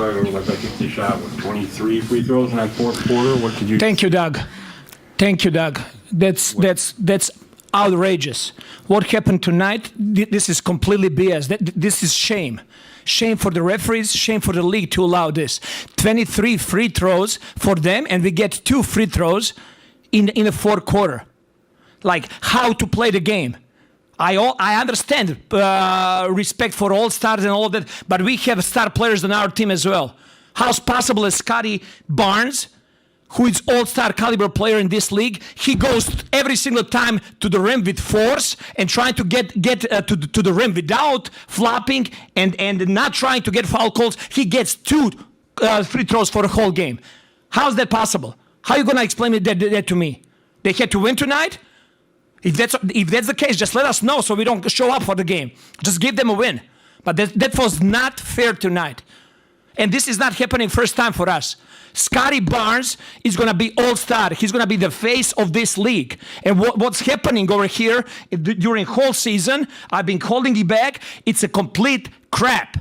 I think they shot 23 free throws in that fourth quarter. What did you? Thank you, Doug. Thank you, Doug. That's outrageous. What happened tonight? This is completely BS. This is shame. Shame for the referees, shame for the league to allow this. 23 free throws for them, and we get 2 free throws in the fourth quarter. Like, how to play the game. I understand respect for all stars and all that, but we have star players on our team as well. How's possible that Scotty Barnes, who is all-star caliber player in this league, he goes every single time to the rim with force and trying to get to the rim without flopping and not trying to get foul calls. He gets 2 free throws for the whole game. How's that possible? How are you going to explain that to me? They had to win tonight? If that's the case, just let us know so we don't show up for the game. Just give them a win. But that was not fair tonight. And this is not happening first time for us. Scotty Barnes is going to be all-star. He's going to be the face of this league. And what's happening over here during whole season, I've been holding it back. It's a complete crap.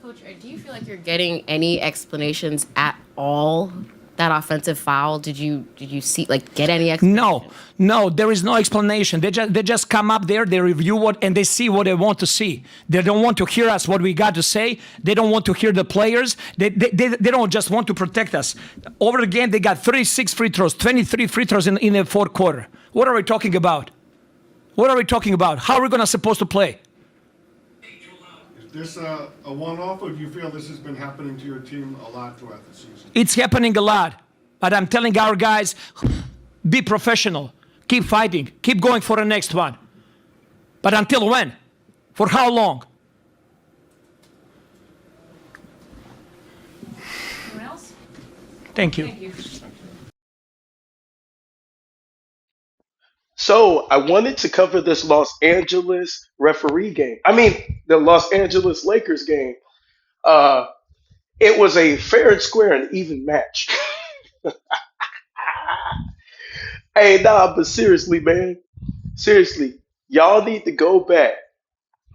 Coach, do you feel like you're getting any explanations at all? That offensive foul, did you see, get any explanation? No, there is no explanation. They just come up there, they review and they see what they want to see. They don't want to hear us what we got to say. They don't want to hear the players. They don't just want to protect us. Over the game, they got 36 free throws, 23 free throws in the fourth quarter. What are we talking about? What are we talking about? How are we supposed to play? Is this a one-off, or do you feel this has been happening to your team a lot throughout the season? It's happening a lot. But I'm telling our guys, be professional. Keep fighting. Keep going for the next one. But until when? For how long? Anyone else? Thank you. Thank you. So I wanted to cover this Los Angeles referee game. I mean, the Los Angeles Lakers game. It was a fair and square and even match. Hey, nah, but seriously, man. Seriously, y'all need to go back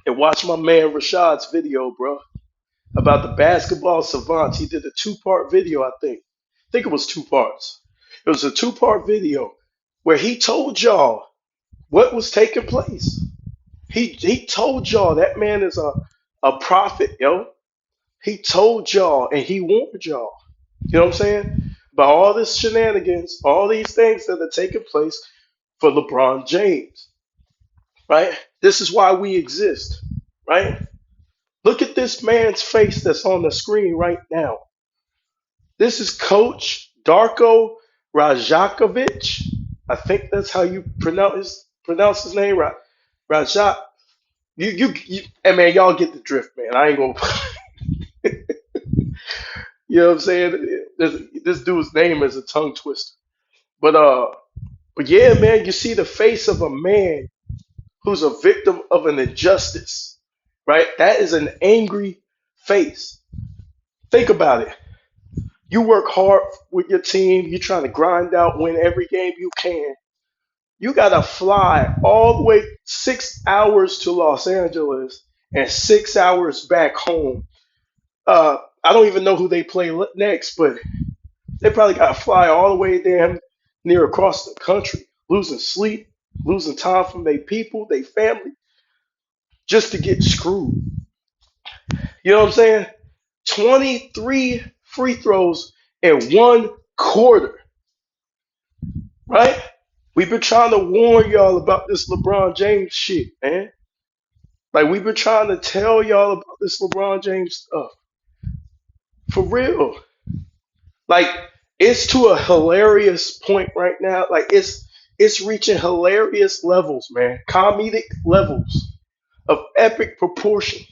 and watch my man Rashad's video, bro, about the basketball savants. He did a 2-part video, I think. I think it was 2 parts. It was a 2-part video where he told y'all what was taking place. He told y'all that man is a prophet, yo. He told y'all and he warned y'all. You know what I'm saying? About all this shenanigans, all these things that are taking place for LeBron James. Right? This is why we exist. Right? Look at this man's face that's on the screen right now. This is Coach Darko Rajakovic. I think that's how you pronounce his name, right? Rajak. And man, y'all get the drift, man. I ain't gonna. You know what I'm saying? This dude's name is a tongue twister. But yeah, man, you see the face of a man who's a victim of an injustice, right? That is an angry face. Think about it. You work hard with your team. You're trying to grind out, win every game you can. You got to fly all the way 6 hours to Los Angeles and 6 hours back home. I don't even know who they play next, but they probably got to fly all the way damn near across the country, losing sleep, losing time from their people, their family, just to get screwed. You know what I'm saying? 23 free throws in 1 quarter, right? We've been trying to warn y'all about this LeBron James shit, man. Like, we've been trying to tell y'all about this LeBron James stuff. For real. Like, it's to a hilarious point right now. Like, it's reaching hilarious levels, man. Comedic levels of epic proportion.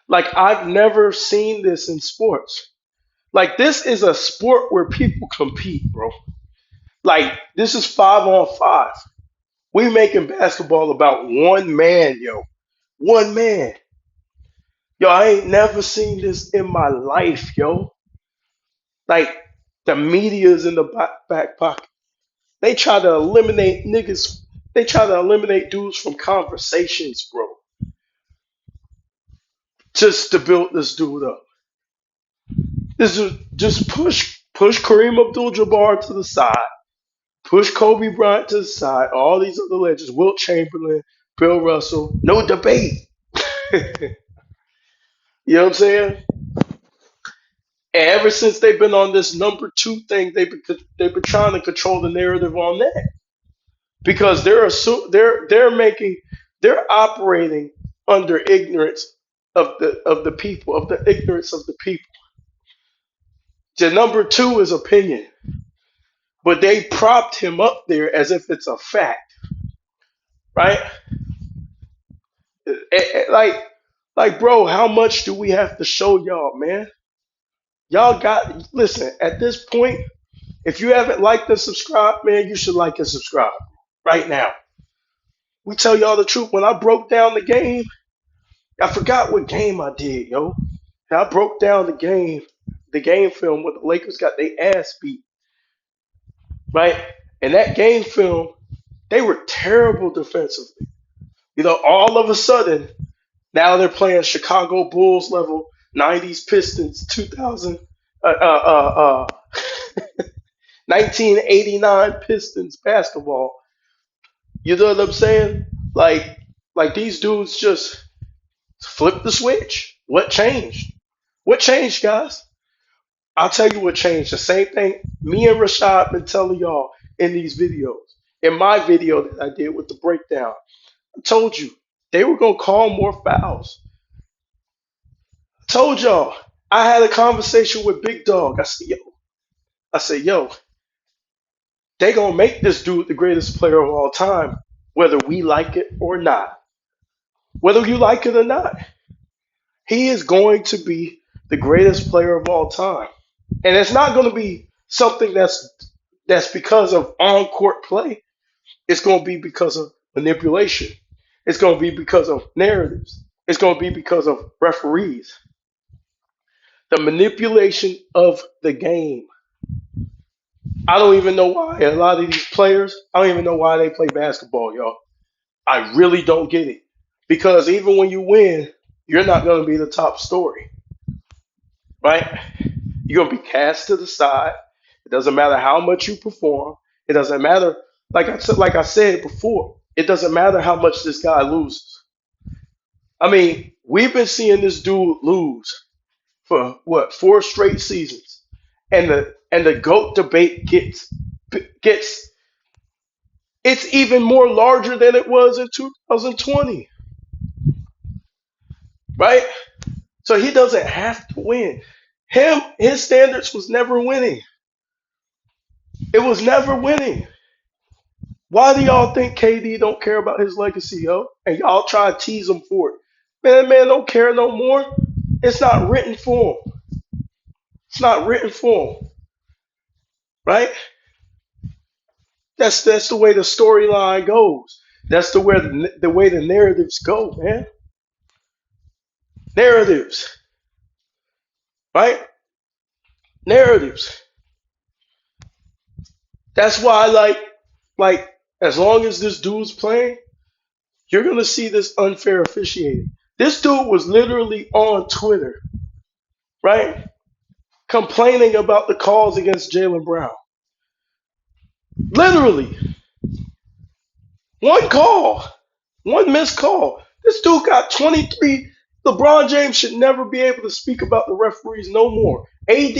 Like, I've never seen this in sports. Like, this is a sport where people compete, bro. Like, this is 5-on-5. We making basketball about one man, yo. One man. Yo, I ain't never seen this in my life, yo. Like, the media's in the back pocket. They try to eliminate niggas. They try to eliminate dudes from conversations, bro. just to build this dude up. This is just push Kareem Abdul-Jabbar to the side, push Kobe Bryant to the side, all these other legends, Wilt Chamberlain, Bill Russell, no debate. You know what I'm saying? And ever since they've been on this number two thing, they've been trying to control the narrative on that because they're operating under ignorance of the people, of the ignorance of the people. The number two is opinion, but they propped him up there as if it's a fact, right? Like, bro, how much do we have to show y'all, man? Y'all got listen. At this point, if you haven't liked and subscribed, man, you should like and subscribe right now. We tell y'all the truth. When I broke down the game, I forgot what game I did, yo. I broke down the game film where the Lakers got their ass beat, right? And that game film, they were terrible defensively. All of a sudden, now they're playing Chicago Bulls level, 90s Pistons, 2000, 1989 Pistons basketball. You know what I'm saying? Like these dudes just flipped the switch. What changed? What changed, guys? I'll tell you what changed. The same thing me and Rashad been telling y'all in these videos. In my video that I did with the breakdown, I told you they were gonna call more fouls. I told y'all. I had a conversation with Big Dog. I said, yo, they gonna make this dude the greatest player of all time, whether we like it or not. Whether you like it or not, he is going to be the greatest player of all time. And it's not going to be something that's because of on-court play. It's going to be because of manipulation. It's going to be because of narratives. It's going to be because of referees. The manipulation of the game. I don't even know why a lot of these players, I don't even know why they play basketball, y'all. I really don't get it. Because even when you win, you're not going to be the top story, right? You're going to be cast to the side. It doesn't matter how much you perform. It doesn't matter, like I said before, it doesn't matter how much this guy loses. I mean, we've been seeing this dude lose for what, 4 straight seasons. And the GOAT debate gets it's even more larger than it was in 2020. Right? So he doesn't have to win. His standards was never winning. It was never winning. Why do y'all think KD don't care about his legacy, yo? And y'all try to tease him for it. Man don't care no more. It's not written for him. It's not written for him. Right? That's the way the storyline goes. That's the way the narratives go, man. Narratives. Right? Narratives. That's why like as long as this dude's playing, you're gonna see this unfair officiating. This dude was literally on Twitter, right? Complaining about the calls against Jaylen Brown. Literally. One call. One missed call. This dude got 23. LeBron James should never be able to speak about the referees no more. AD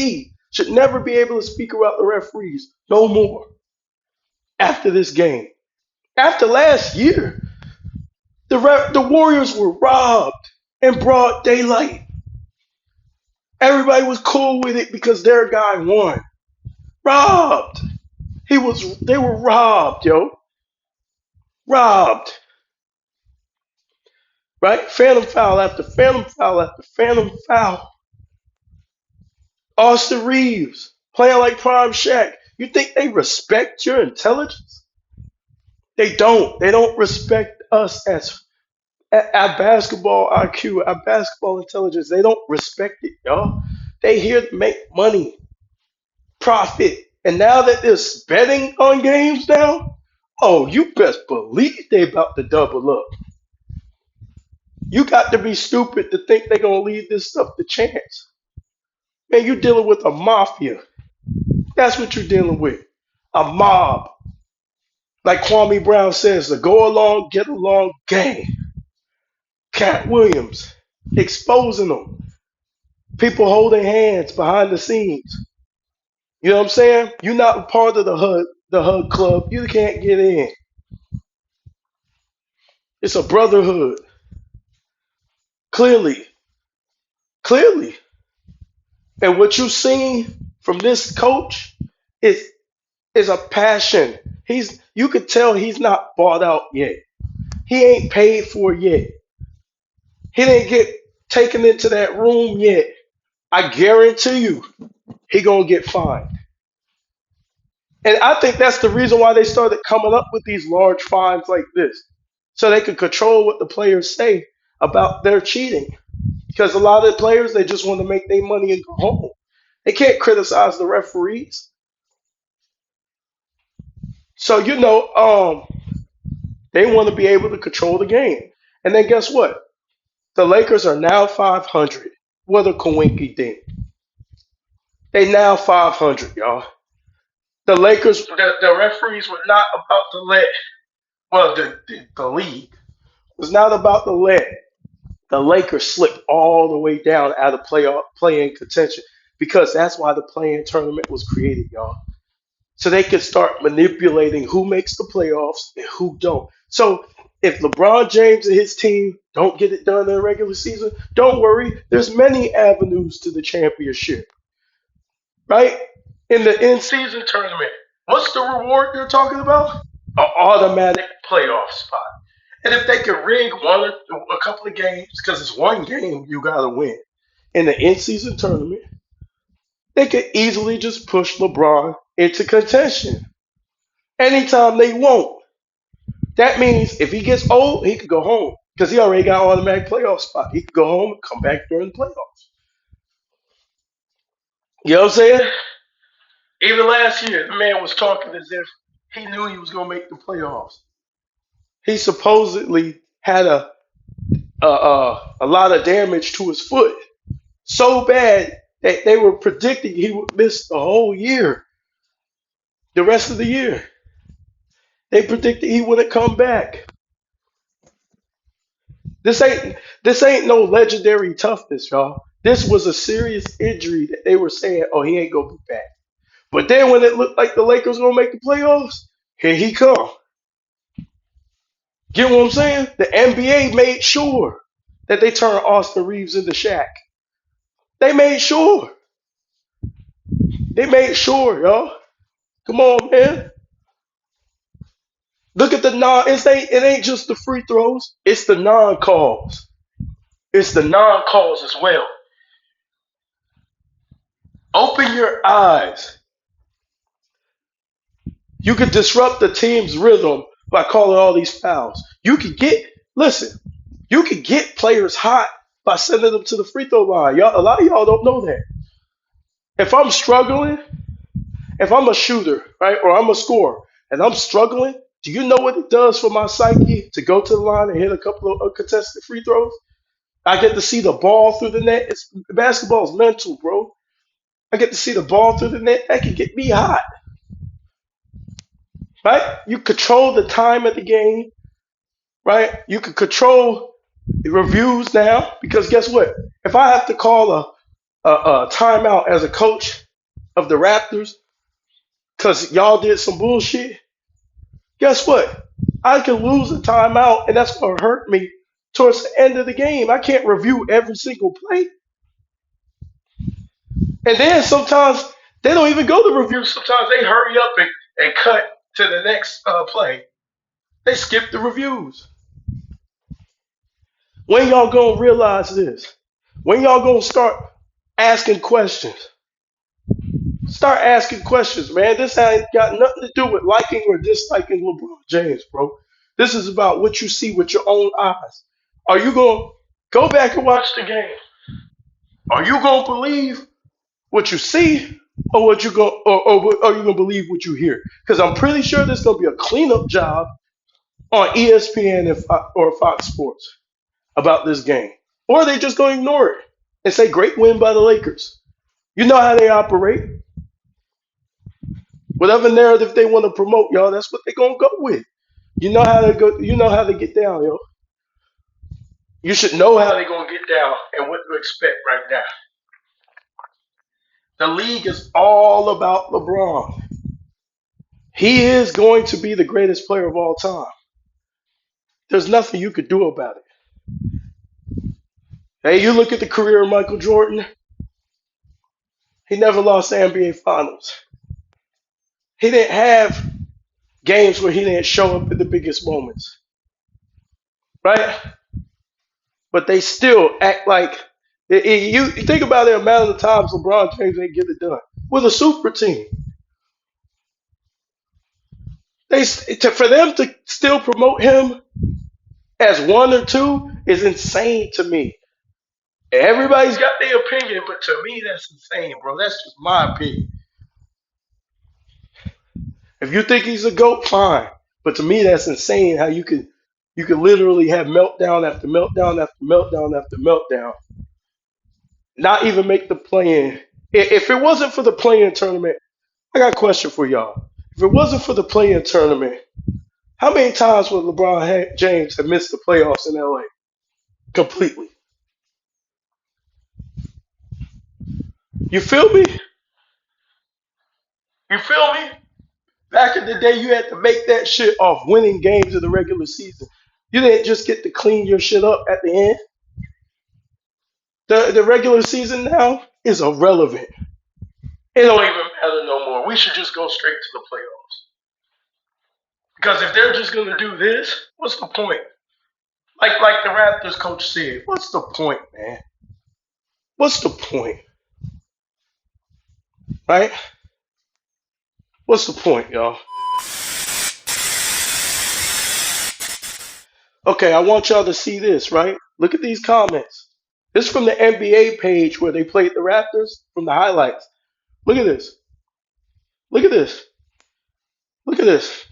should never be able to speak about the referees no more after this game. After last year, the Warriors were robbed in broad daylight. Everybody was cool with it because their guy won. Robbed. They were robbed, yo. Robbed. Right? Phantom foul after phantom foul after phantom foul. Austin Reeves playing like Prime Shaq. You think they respect your intelligence? They don't. They don't respect us as at basketball IQ, at basketball intelligence. They don't respect it, y'all. They here to make money, profit. And now that there's betting on games now, oh, you best believe they about to double up. You got to be stupid to think they're gonna leave this stuff to chance. Man, you're dealing with a mafia. That's what you're dealing with. A mob. Like Kwame Brown says, the go along, get along gang. Cat Williams exposing them. People holding hands behind the scenes. You know what I'm saying? You're not a part of the HUD club. You can't get in. It's a brotherhood. Clearly. Clearly. And what you seen from this coach is a passion. You could tell he's not bought out yet. He ain't paid for yet. He didn't get taken into that room yet. I guarantee you, he gonna get fined. And I think that's the reason why they started coming up with these large fines like this, so they could control what the players say about their cheating. Because a lot of the players, they just want to make their money and go home. They can't criticize the referees. So they want to be able to control the game. And then guess what? The Lakers are now 500. What a coinky dink. They now 500, y'all. The Lakers, the referees were not about to let, well, the league was not about to let the Lakers slip all the way down out of play-in contention, because that's why the play-in tournament was created, y'all. So they can start manipulating who makes the playoffs and who don't. So if LeBron James and his team don't get it done in the regular season, don't worry. There's many avenues to the championship, right? In the in-season tournament, what's the reward you're talking about? An automatic playoff spot. And if they can rig a couple of games, because it's one game you got to win in the in-season tournament, they could easily just push LeBron into contention anytime they want. That means if he gets old, he could go home because he already got automatic playoff spot. He could go home and come back during the playoffs. You know what I'm saying? Even last year, the man was talking as if he knew he was going to make the playoffs. He supposedly had a lot of damage to his foot, so bad that they were predicting he would miss the whole year, the rest of the year. They predicted he wouldn't come back. This ain't no legendary toughness, y'all. This was a serious injury that they were saying, oh, he ain't gonna be back. But then when it looked like the Lakers gonna make the playoffs, here he come. Get what I'm saying? The NBA made sure that they turned Austin Reeves into Shaq. They made sure. They made sure, y'all. Come on, man. Look at the it ain't just the free throws, it's the non-calls. It's the non-calls as well. Open your eyes. You could disrupt the team's rhythm by calling all these fouls. You could get players hot by sending them to the free throw line. Y'all, a lot of y'all don't know that. If I'm struggling, if I'm a shooter, right, or I'm a scorer, and I'm struggling, do you know what it does for my psyche to go to the line and hit a couple of uncontested free throws? I get to see the ball through the net. Basketball is mental, bro. I get to see the ball through the net. That can get me hot, right? You control the time of the game, right? You can control the reviews now, because guess what? If I have to call a timeout as a coach of the Raptors because y'all did some bullshit, guess what? I can lose a timeout, and that's going to hurt me towards the end of the game. I can't review every single play. And then sometimes they don't even go to review. Sometimes they hurry up and cut to the next play. They skip the reviews. When y'all going to realize this? When y'all going to start asking questions? Start asking questions, man. This ain't got nothing to do with liking or disliking LeBron James, bro. This is about what you see with your own eyes. Are you going to go back and watch the game? Are you going to believe what you see, or what you go, or are you going to believe what you hear? Because I'm pretty sure there's going to be a cleanup job on ESPN or Fox Sports. about this game. Or they just gonna ignore it and say great win by the Lakers. You know how they operate. Whatever narrative they want to promote, y'all, that's what they're gonna go with. You know how they go, you know how they get down, yo. You should know how they're gonna get down and what to expect right now. The league is all about LeBron. He is going to be the greatest player of all time. There's nothing you could do about it. Hey, you look at the career of Michael Jordan, he never lost the NBA Finals. He didn't have games where he didn't show up in the biggest moments, right? But they still act like you think about the amount of times LeBron James ain't get it done with a super team. For them to still promote him as one or two is insane to me. Everybody's got their opinion, but to me that's insane, bro. That's just my opinion. If you think he's a GOAT, fine. But to me that's insane how you can literally have meltdown after meltdown after meltdown after meltdown. Not even make the play-in. If it wasn't for the play-in tournament, I got a question for y'all. If it wasn't for the play-in tournament, how many times would LeBron James have missed the playoffs in LA completely? You feel me? You feel me? Back in the day, you had to make that shit off winning games in the regular season. You didn't just get to clean your shit up at the end. The regular season now is irrelevant. It don't even matter no more. We should just go straight to the playoffs. Because if they're just gonna do this, what's the point? Like the Raptors coach said, what's the point, man? What's the point? Right? What's the point, y'all? Okay, I want y'all to see this, right? Look at these comments. This is from the NBA page where they played the Raptors from the highlights. Look at this. Look at this. Look at this.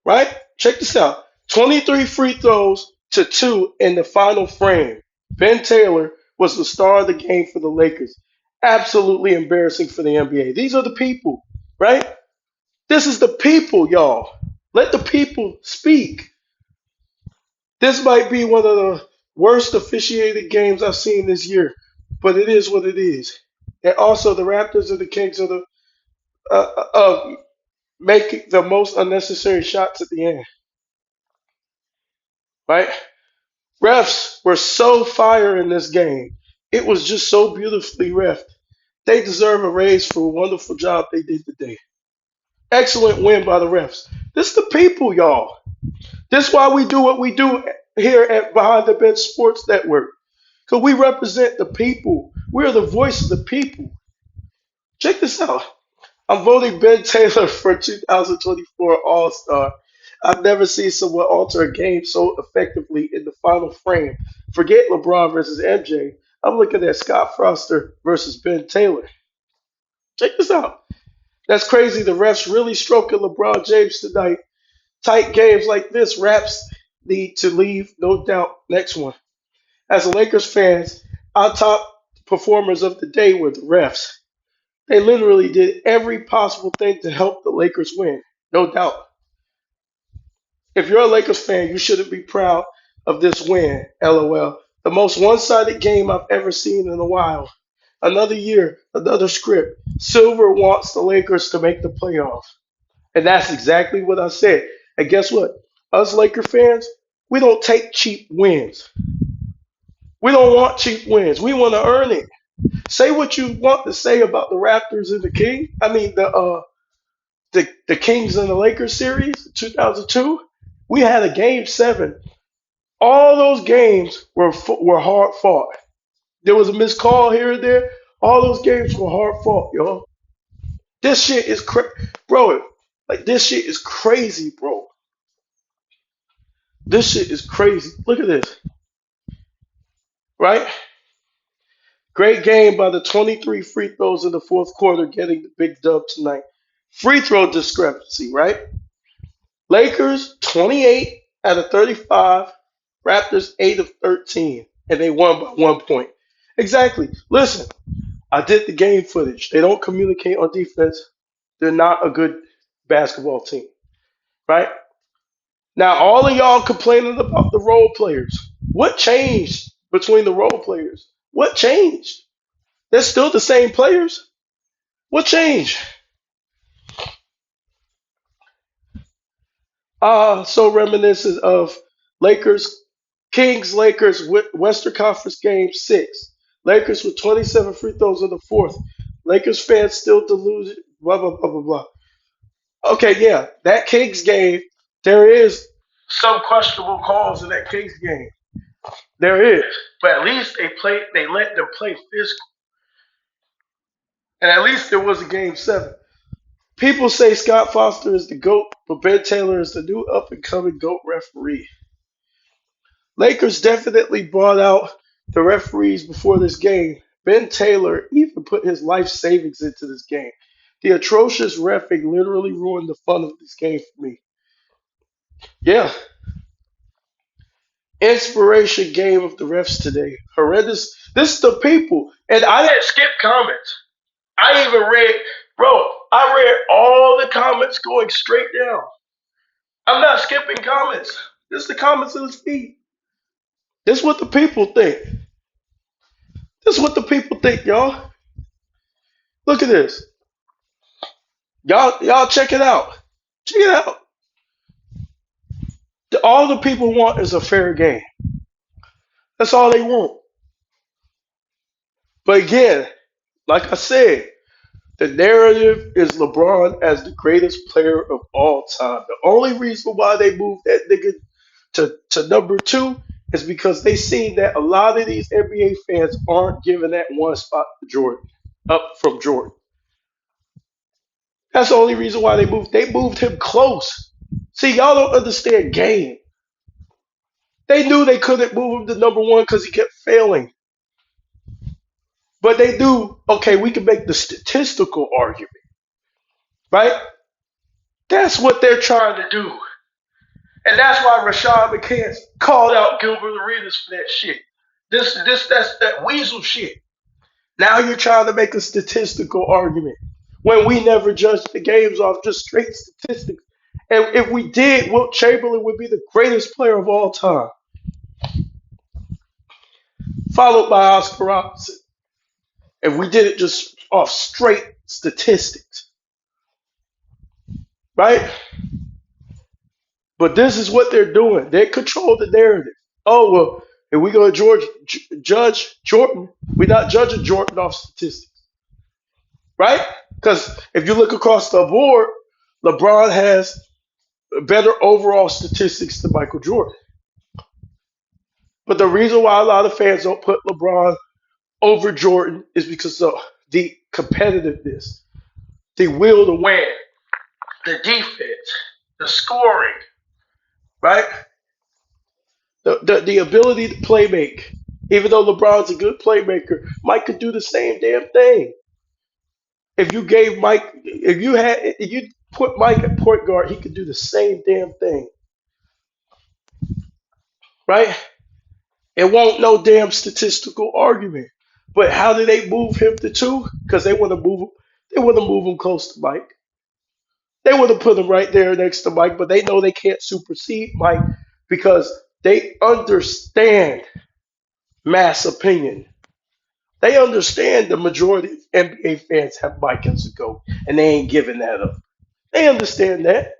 Right? Check this out. 23 free throws to 2 in the final frame. Ben Taylor was the star of the game for the Lakers. Absolutely embarrassing for the NBA. These are the people, right? This is the people, y'all. Let the people speak. This might be one of the worst officiated games I've seen this year, but it is what it is. And also, the Raptors are the kings of the making the most unnecessary shots at the end, right? Refs were so fire in this game. It was just so beautifully ref. They deserve a raise for a wonderful job they did today. Excellent win by the refs. This is the people, y'all. This is why we do what we do here at Behind the Bench Sports Network. Because we represent the people. We're the voice of the people. Check this out. I'm voting Ben Taylor for 2024 All-Star. I've never seen someone alter a game so effectively in the final frame. Forget LeBron versus MJ. I'm looking at Scott Foster versus Ben Taylor. Check this out. That's crazy. The refs really stroking LeBron James tonight. Tight games like this, Raps need to leave, no doubt. Next one. As a Lakers fans, our top performers of the day were the refs. They literally did every possible thing to help the Lakers win, no doubt. If you're a Lakers fan, you shouldn't be proud of this win, LOL. The most one-sided game I've ever seen in a while. Another year, another script. Silver wants the Lakers to make the playoffs. And that's exactly what I said. And guess what? Us Laker fans, we don't take cheap wins. We don't want cheap wins. We want to earn it. Say what you want to say about the Raptors and the King. I mean the Kings and the Lakers series, 2002. We had a game 7. All those games were hard fought. There was a missed call here and there. All those games were hard fought, y'all. This shit is bro. Like this shit is crazy, bro. This shit is crazy. Look at this. Right? Great game by the 23 free throws in the fourth quarter, getting the big dub tonight. Free throw discrepancy, right? Lakers 28 out of 35. Raptors 8 of 13, and they won by 1 point. Exactly. Listen, I did the game footage. They don't communicate on defense. They're not a good basketball team, right? Now, all of y'all complaining about the role players. What changed between the role players? What changed? They're still the same players. What changed? So reminiscent of Lakers, Kings, Lakers, Western Conference Game 6. Lakers with 27 free throws in the fourth. Lakers fans still delusional, blah, blah, blah, blah, blah. Okay, yeah, that Kings game, there is some questionable calls in that Kings game. There is. But at least they let them play physical. And at least there was a game 7. People say Scott Foster is the GOAT, but Ben Taylor is the new up and coming GOAT referee. Lakers definitely brought out the referees before this game. Ben Taylor even put his life savings into this game. The atrocious reffing literally ruined the fun of this game for me. Yeah. Inspiration game of the refs today. Horrendous. This is the people. And I didn't skip comments. I even read, I read all the comments going straight down. I'm not skipping comments. This is the comments of this feed. This is what the people think. This is what the people think, y'all. Look at this. Y'all check it out. Check it out. All the people want is a fair game. That's all they want. But again, like I said, the narrative is LeBron as the greatest player of all time. The only reason why they moved that nigga to number 2 is because they seen that a lot of these NBA fans aren't giving that one spot to Jordan, up from Jordan. That's the only reason why they moved. They moved him close. See, y'all don't understand game. They knew they couldn't move him to number 1 because he kept failing. But they knew, okay, we can make the statistical argument, right? That's what they're trying to do. And that's why Rashad McCants called out Gilbert Arenas for that shit. That's that weasel shit. Now you're trying to make a statistical argument when we never judged the games off just straight statistics. And if we did, Wilt Chamberlain would be the greatest player of all time, followed by Oscar Robertson. If we did it just off straight statistics, right? But this is what they're doing. They control the narrative. Oh, well, if we go to judge Jordan, we're not judging Jordan off statistics, right? Because if you look across the board, LeBron has better overall statistics than Michael Jordan. But the reason why a lot of fans don't put LeBron over Jordan is because of the competitiveness, the will to win, the defense, the scoring, right? The ability to play make. Even though LeBron's a good playmaker, Mike could do the same damn thing. If you put Mike at point guard, he could do the same damn thing. Right? It won't no damn statistical argument. But how do they move him to 2? Because they want to move him. They want to move him close to Mike. They want to put him right there next to Mike, but they know they can't supersede Mike because they understand mass opinion. They understand the majority of NBA fans have Mike as a GOAT, and they ain't giving that up. They understand that.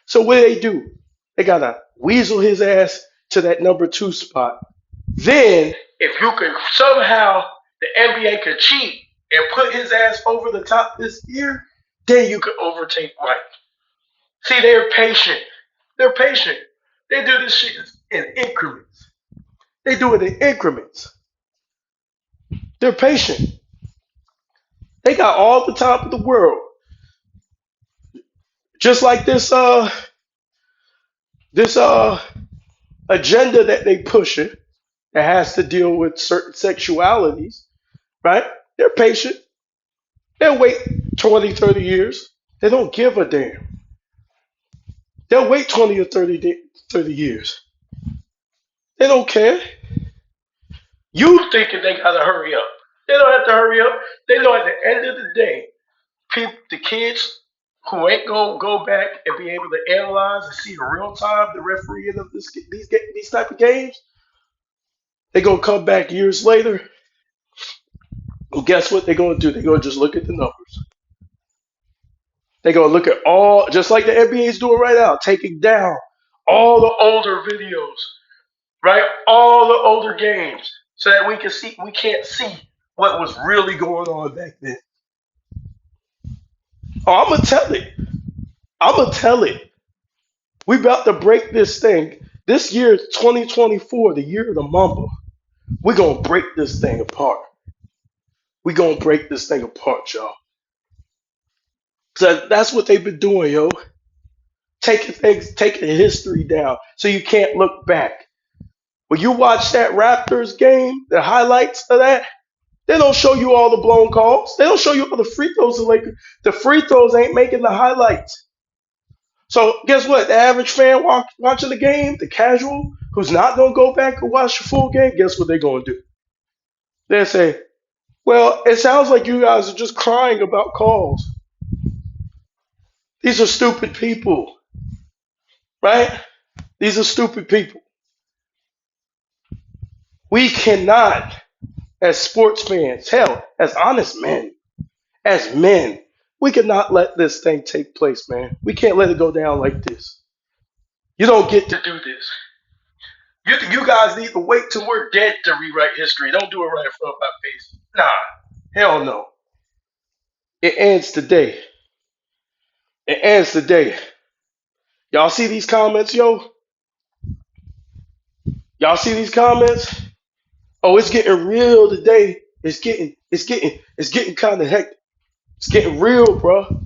So what do? They got to weasel his ass to that number 2 spot. Then, if you can somehow, the NBA can cheat and put his ass over the top this year, then you can overtake Mike. See, they're patient. They're patient. They do this shit in increments. They do it in increments. They're patient. They got all the time in the world. Just like this agenda that they pushing that has to deal with certain sexualities, right? They're patient. They'll wait 20, 30 years. They don't give a damn. They'll wait 20 or 30 years. They don't care. You thinking they gotta hurry up. They don't have to hurry up. They know at the end of the day, the kids who ain't gonna go back and be able to analyze and see in real time the refereeing of these type of games, they gonna come back years later. And guess what they're gonna do? They're gonna just look at the numbers. They're gonna look at all, just like the NBA is doing right now, taking down all the older videos, right? All the older games, so that we can't see what was really going on back then. Oh, I'm gonna tell it. I'm gonna tell it. We about to break this thing. This year, 2024, the year of the Mamba. We're gonna break this thing apart. We're gonna break this thing apart, y'all. So that's what they've been doing, yo. Taking history down so you can't look back. When you watch that Raptors game, the highlights of that, they don't show you all the blown calls. They don't show you all the free throws. The free throws ain't making the highlights. So guess what? The average fan watching the game, the casual, who's not going to go back and watch the full game, guess what they're going to do? They say, well, it sounds like you guys are just crying about calls. These are stupid people, right? These are stupid people. We cannot, as sports fans, hell, as honest men, we cannot let this thing take place, man. We can't let it go down like this. You don't get to do this. You guys need to wait till we're dead to rewrite history. Don't do it right in front of my face. Nah, hell no. It ends today. It ends today. Y'all see these comments, yo? Y'all see these comments? Oh, it's getting real today. It's getting kind of hectic. It's getting real, bro.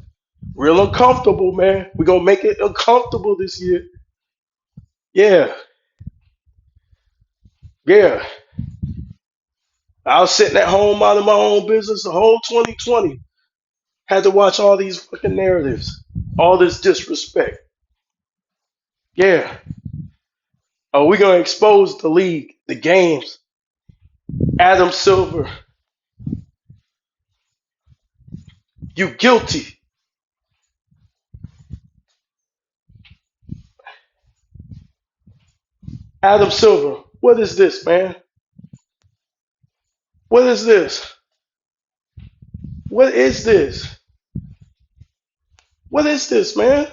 Real uncomfortable, man. We're gonna make it uncomfortable this year. Yeah, yeah. I was sitting at home out of my own business the whole 2020. Had to watch all these fucking narratives, all this disrespect. Yeah. Oh, we're gonna expose the league, the games. Adam Silver, you guilty. Adam Silver, what is this, man? What is this? What is this? What is this, man?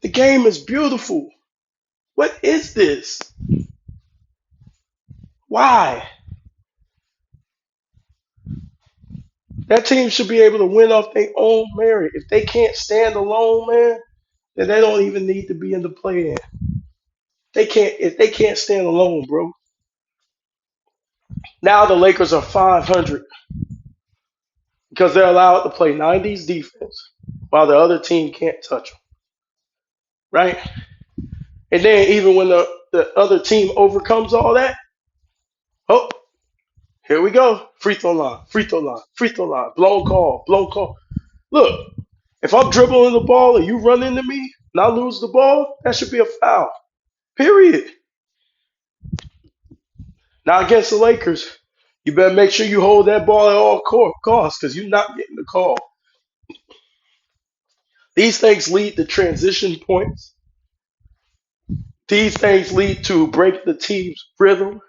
The game is beautiful. What is this? Why? That team should be able to win off their own merit. If they can't stand alone, man, then they don't even need to be in the play-in. If they can't stand alone, bro. Now the Lakers are 500 because they're allowed to play 90s defense while the other team can't touch them. Right? And then even when the other team overcomes all that, oh, here we go. Free throw line, free throw line, free throw line. Blown call, blown call. Look, if I'm dribbling the ball and you run into me and I lose the ball, that should be a foul. Period. Now against the Lakers, you better make sure you hold that ball at all costs because you're not getting the call. These things lead to transition points. These things lead to break the team's rhythm.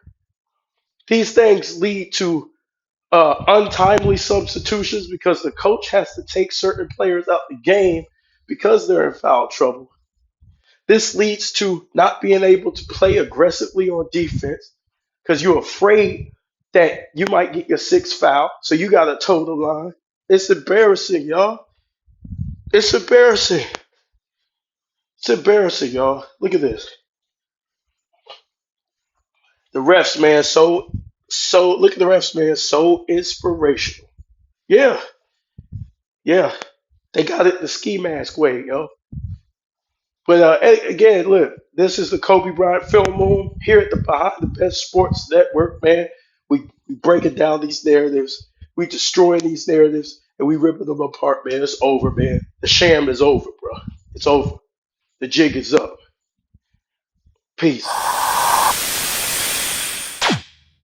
These things lead to untimely substitutions because the coach has to take certain players out the game because they're in foul trouble. This leads to not being able to play aggressively on defense because you're afraid that you might get your sixth foul, so you got to toe the line. It's embarrassing, y'all. It's embarrassing. It's embarrassing, y'all. Look at this. The refs, man, look at the refs, man, so inspirational. Yeah, yeah. They got it the ski mask way, yo. But again, look, this is the Kobe Bryant Film Room here at the Behind the Best Sports Network, man. We breaking down these narratives, we destroying these narratives, and we ripping them apart, man. It's over, man. The sham is over, bro. It's over. The jig is up. Peace.